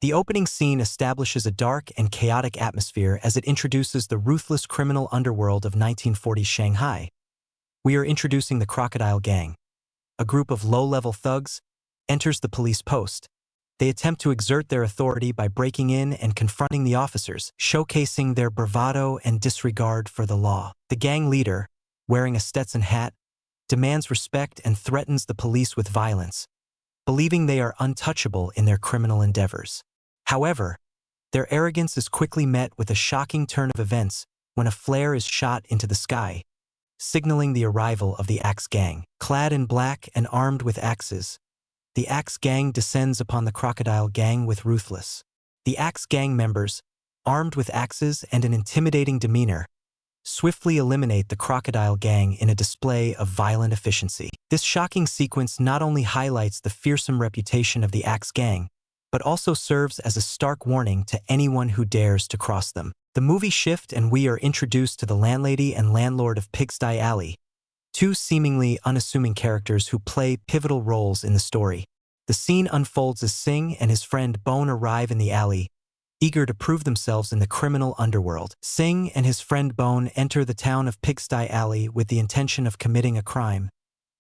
The opening scene establishes a dark and chaotic atmosphere as it introduces the ruthless criminal underworld of 1940s Shanghai. We are introducing the Crocodile Gang. A group of low-level thugs enters the police post. They attempt to exert their authority by breaking in and confronting the officers, showcasing their bravado and disregard for the law. The gang leader, wearing a Stetson hat, demands respect and threatens the police with violence, believing they are untouchable in their criminal endeavors. However, their arrogance is quickly met with a shocking turn of events when a flare is shot into the sky, signaling the arrival of the Axe Gang. Clad in black and armed with axes, the Axe Gang descends upon the Crocodile Gang with Ruthless. The Axe Gang members, armed with axes and an intimidating demeanor, swiftly eliminate the Crocodile Gang in a display of violent efficiency. This shocking sequence not only highlights the fearsome reputation of the Axe Gang, but also serves as a stark warning to anyone who dares to cross them. The movie shifts and we are introduced to the landlady and landlord of Pigsty Alley, two seemingly unassuming characters who play pivotal roles in the story. The scene unfolds as Singh and his friend Bone arrive in the alley, eager to prove themselves in the criminal underworld. Singh and his friend Bone enter the town of Pigsty Alley with the intention of committing a crime,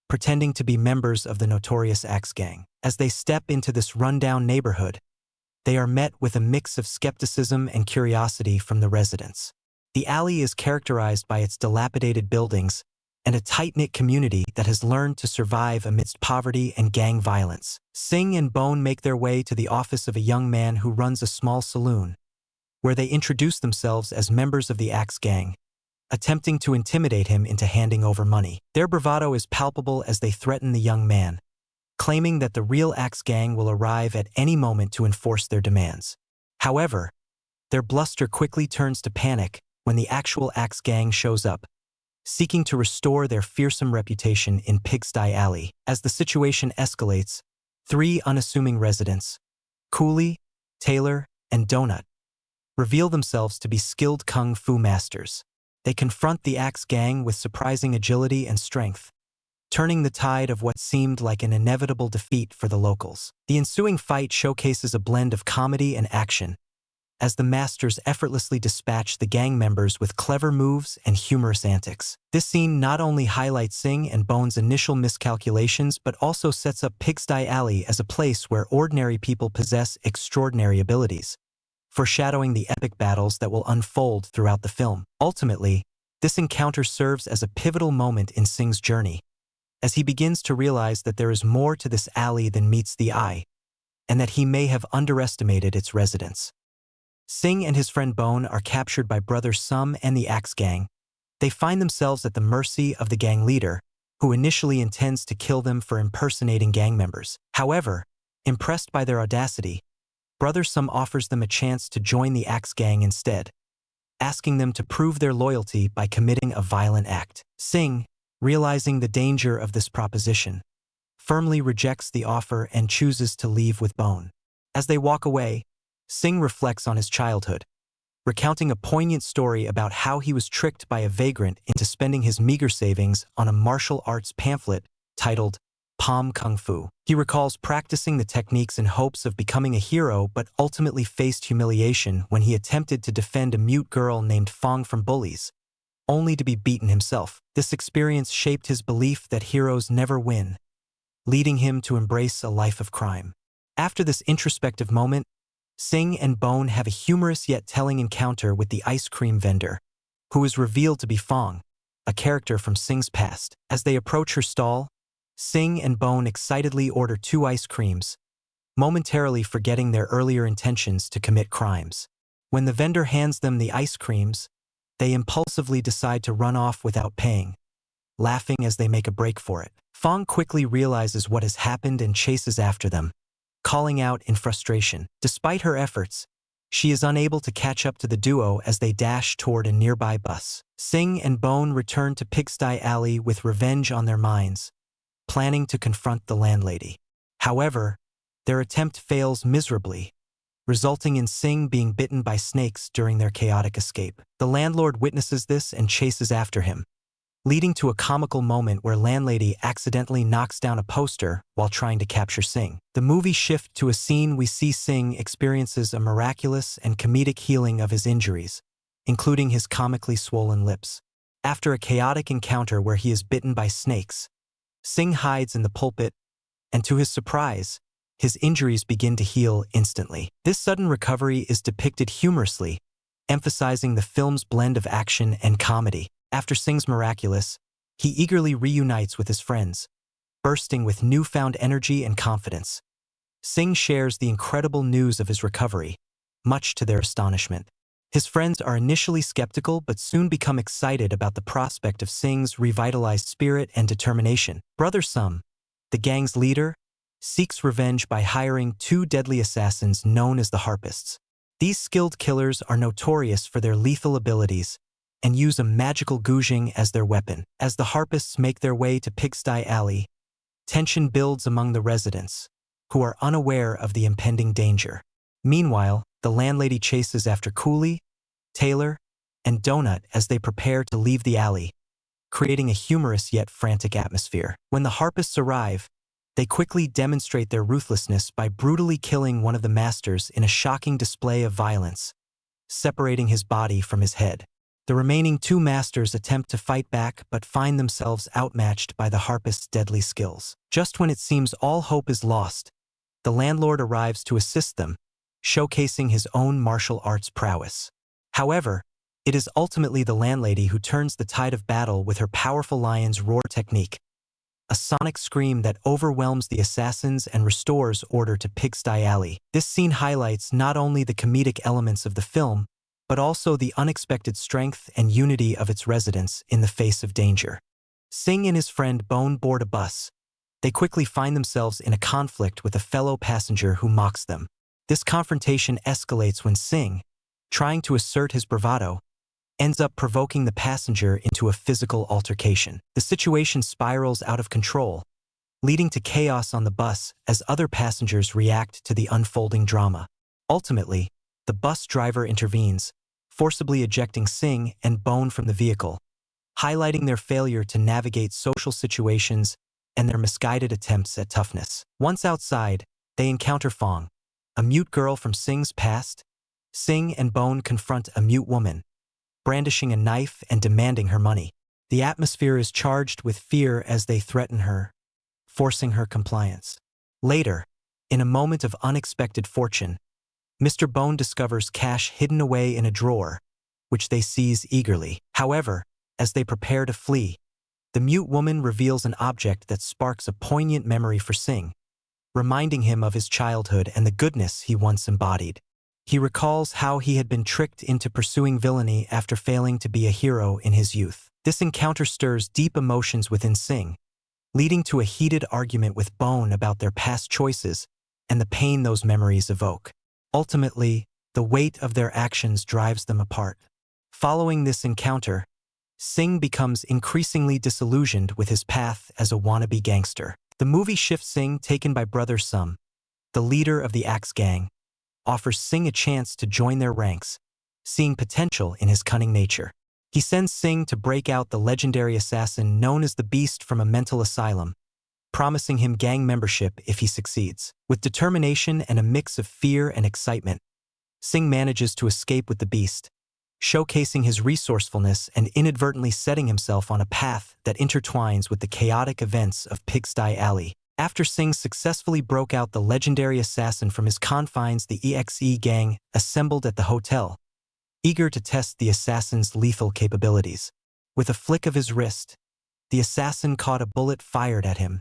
pretending to be members of the notorious Axe Gang. As they step into this rundown neighborhood, they are met with a mix of skepticism and curiosity from the residents. The alley is characterized by its dilapidated buildings and a tight-knit community that has learned to survive amidst poverty and gang violence. Singh and Bone make their way to the office of a young man who runs a small saloon, where they introduce themselves as members of the Axe Gang, attempting to intimidate him into handing over money. Their bravado is palpable as they threaten the young man, claiming that the real Axe Gang will arrive at any moment to enforce their demands. However, their bluster quickly turns to panic when the actual Axe Gang shows up, seeking to restore their fearsome reputation in Pigsty Alley. As the situation escalates, three unassuming residents, Coolie, Taylor, and Donut, reveal themselves to be skilled kung fu masters. They confront the Axe Gang with surprising agility and strength, turning the tide of what seemed like an inevitable defeat for the locals. The ensuing fight showcases a blend of comedy and action, as the masters effortlessly dispatch the gang members with clever moves and humorous antics. This scene not only highlights Singh and Bone's initial miscalculations but also sets up Pigsty Alley as a place where ordinary people possess extraordinary abilities, foreshadowing the epic battles that will unfold throughout the film. Ultimately, this encounter serves as a pivotal moment in Singh's journey, as he begins to realize that there is more to this alley than meets the eye, and that he may have underestimated its residents. Singh and his friend Bone are captured by Brother Sum and the Axe Gang. They find themselves at the mercy of the gang leader, who initially intends to kill them for impersonating gang members. However, impressed by their audacity, Brother Sum offers them a chance to join the Axe Gang instead, asking them to prove their loyalty by committing a violent act. Singh, realizing the danger of this proposition, firmly rejects the offer and chooses to leave with Bone. As they walk away, Singh reflects on his childhood, recounting a poignant story about how he was tricked by a vagrant into spending his meager savings on a martial arts pamphlet titled Palm Kung Fu. He recalls practicing the techniques in hopes of becoming a hero but ultimately faced humiliation when he attempted to defend a mute girl named Fong from bullies, only to be beaten himself. This experience shaped his belief that heroes never win, leading him to embrace a life of crime. After this introspective moment, Singh and Bone have a humorous yet telling encounter with the ice cream vendor, who is revealed to be Fong, a character from Singh's past. As they approach her stall, Singh and Bone excitedly order 2 ice creams, momentarily forgetting their earlier intentions to commit crimes. When the vendor hands them the ice creams, they impulsively decide to run off without paying, laughing as they make a break for it. Fong quickly realizes what has happened and chases after them, calling out in frustration. Despite her efforts, she is unable to catch up to the duo as they dash toward a nearby bus. Singh and Bone return to Pigsty Alley with revenge on their minds, planning to confront the landlady. However, their attempt fails miserably, resulting in Singh being bitten by snakes during their chaotic escape. The landlord witnesses this and chases after him, leading to a comical moment where landlady accidentally knocks down a poster while trying to capture Singh. The movie shifts to a scene we see Singh experiences a miraculous and comedic healing of his injuries, including his comically swollen lips. After a chaotic encounter where he is bitten by snakes, Singh hides in the pulpit, and to his surprise, his injuries begin to heal instantly. This sudden recovery is depicted humorously, emphasizing the film's blend of action and comedy. After Singh's Miraculous, he eagerly reunites with his friends, bursting with newfound energy and confidence. Singh shares the incredible news of his recovery, much to their astonishment. His friends are initially skeptical but soon become excited about the prospect of Singh's revitalized spirit and determination. Brother Sum, the gang's leader, seeks revenge by hiring two deadly assassins known as the harpists. These skilled killers are notorious for their lethal abilities and use a magical gujing as their weapon. As the harpists make their way to Pigsty Alley, tension builds among the residents, who are unaware of the impending danger. Meanwhile, the landlady chases after Cooley, Taylor, and Donut as they prepare to leave the alley, creating a humorous yet frantic atmosphere. When the harpists arrive, they quickly demonstrate their ruthlessness by brutally killing one of the masters in a shocking display of violence, separating his body from his head. The remaining two masters attempt to fight back but find themselves outmatched by the harpists' deadly skills. Just when it seems all hope is lost, the landlord arrives to assist them, showcasing his own martial arts prowess. However, it is ultimately the landlady who turns the tide of battle with her powerful lion's roar technique, a sonic scream that overwhelms the assassins and restores order to Pigsty Alley. This scene highlights not only the comedic elements of the film, but also the unexpected strength and unity of its residents in the face of danger. Singh and his friend Bone board a bus. They quickly find themselves in a conflict with a fellow passenger who mocks them. This confrontation escalates when Singh, trying to assert his bravado, ends up provoking the passenger into a physical altercation. The situation spirals out of control, leading to chaos on the bus as other passengers react to the unfolding drama. Ultimately, the bus driver intervenes, forcibly ejecting Singh and Bone from the vehicle, highlighting their failure to navigate social situations and their misguided attempts at toughness. Once outside, they encounter Fong, a mute girl from Singh's past. Singh and Bone confront a mute woman, brandishing a knife and demanding her money. The atmosphere is charged with fear as they threaten her, forcing her compliance. Later, in a moment of unexpected fortune, Mr. Bone discovers cash hidden away in a drawer, which they seize eagerly. However, as they prepare to flee, the mute woman reveals an object that sparks a poignant memory for Singh, reminding him of his childhood and the goodness he once embodied. He recalls how he had been tricked into pursuing villainy after failing to be a hero in his youth. This encounter stirs deep emotions within Singh, leading to a heated argument with Bone about their past choices and the pain those memories evoke. Ultimately, the weight of their actions drives them apart. Following this encounter, Singh becomes increasingly disillusioned with his path as a wannabe gangster. The movie shifts. Singh, taken by Brother Sum, the leader of the Axe Gang, offers Singh a chance to join their ranks, seeing potential in his cunning nature. He sends Singh to break out the legendary assassin known as the Beast from a mental asylum, promising him gang membership if he succeeds. With determination and a mix of fear and excitement, Singh manages to escape with the Beast, showcasing his resourcefulness and inadvertently setting himself on a path that intertwines with the chaotic events of Pigsty Alley. After Singh successfully broke out the legendary assassin from his confines, the EXE gang assembled at the hotel, eager to test the assassin's lethal capabilities. With a flick of his wrist, the assassin caught a bullet fired at him,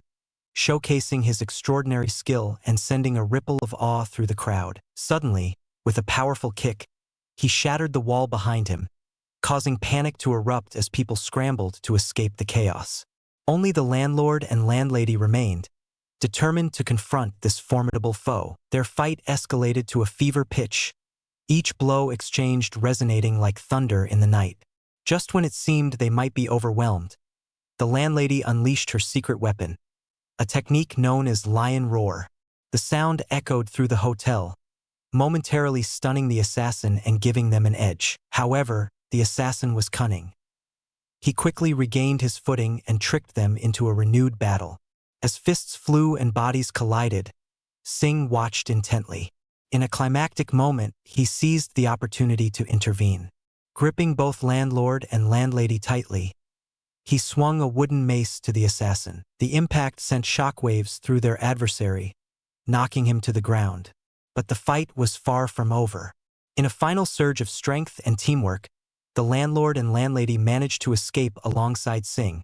showcasing his extraordinary skill and sending a ripple of awe through the crowd. Suddenly, with a powerful kick, he shattered the wall behind him, causing panic to erupt as people scrambled to escape the chaos. Only the landlord and landlady remained, determined to confront this formidable foe. Their fight escalated to a fever pitch, each blow exchanged resonating like thunder in the night. Just when it seemed they might be overwhelmed, the landlady unleashed her secret weapon, a technique known as lion roar. The sound echoed through the hotel, momentarily stunning the assassin and giving them an edge. However, the assassin was cunning. he quickly regained his footing and tricked them into a renewed battle. As fists flew and bodies collided, Singh watched intently. In a climactic moment, he seized the opportunity to intervene. Gripping both landlord and landlady tightly, he swung a wooden mace to the assassin. The impact sent shockwaves through their adversary, knocking him to the ground. But the fight was far from over. In a final surge of strength and teamwork, the landlord and landlady managed to escape alongside Singh,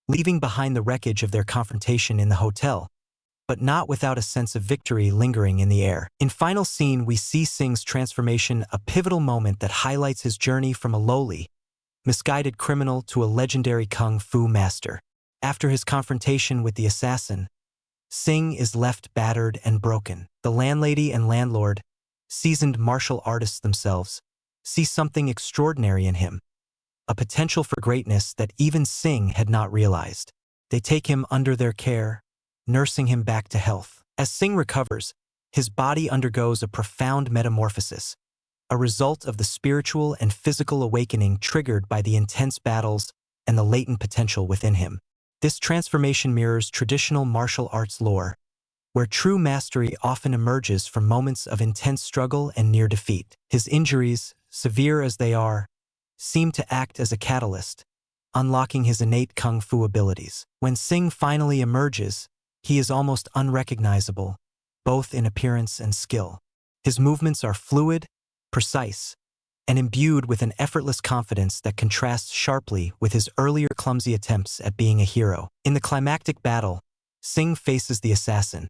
leaving behind the wreckage of their confrontation in the hotel, but not without a sense of victory lingering in the air. In final scene, we see Singh's transformation, a pivotal moment that highlights his journey from a lowly, misguided criminal to a legendary kung fu master. After his confrontation with the assassin, Singh is left battered and broken. The landlady and landlord, seasoned martial artists themselves, see something extraordinary in him, a potential for greatness that even Singh had not realized. They take him under their care, nursing him back to health. As Singh recovers, his body undergoes a profound metamorphosis, a result of the spiritual and physical awakening triggered by the intense battles and the latent potential within him. This transformation mirrors traditional martial arts lore, where true mastery often emerges from moments of intense struggle and near defeat. His injuries, severe as they are, seem to act as a catalyst, unlocking his innate kung fu abilities. When Singh finally emerges, he is almost unrecognizable, both in appearance and skill. His movements are fluid, precise, and imbued with an effortless confidence that contrasts sharply with his earlier clumsy attempts at being a hero. In the climactic battle, Singh faces the assassin,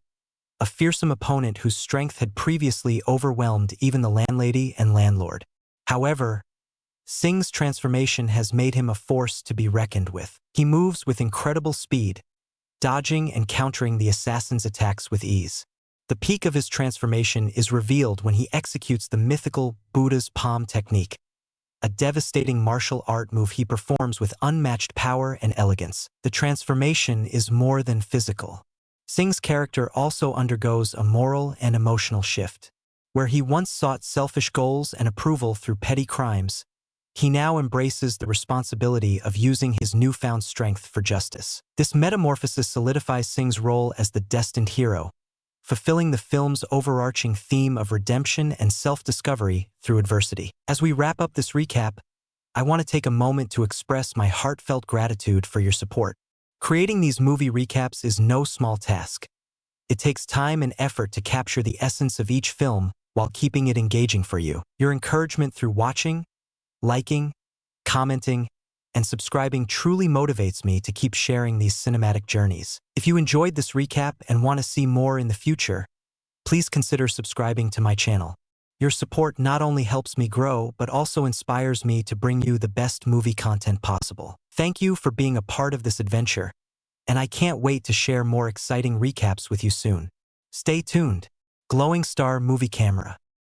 a fearsome opponent whose strength had previously overwhelmed even the landlady and landlord. However, Singh's transformation has made him a force to be reckoned with. He moves with incredible speed, dodging and countering the assassin's attacks with ease. The peak of his transformation is revealed when he executes the mythical Buddha's palm technique, a devastating martial art move he performs with unmatched power and elegance. The transformation is more than physical. Singh's character also undergoes a moral and emotional shift. Where he once sought selfish goals and approval through petty crimes, he now embraces the responsibility of using his newfound strength for justice. This metamorphosis solidifies Singh's role as the destined hero, fulfilling the film's overarching theme of redemption and self-discovery through adversity. As we wrap up this recap, I want to take a moment to express my heartfelt gratitude for your support. Creating these movie recaps is no small task. It takes time and effort to capture the essence of each film while keeping it engaging for you. Your encouragement through watching, liking, commenting, and subscribing truly motivates me to keep sharing these cinematic journeys. If you enjoyed this recap and want to see more in the future, please consider subscribing to my channel. Your support not only helps me grow, but also inspires me to bring you the best movie content possible. Thank you for being a part of this adventure, and I can't wait to share more exciting recaps with you soon. Stay tuned. Glowing Star Movie Camera.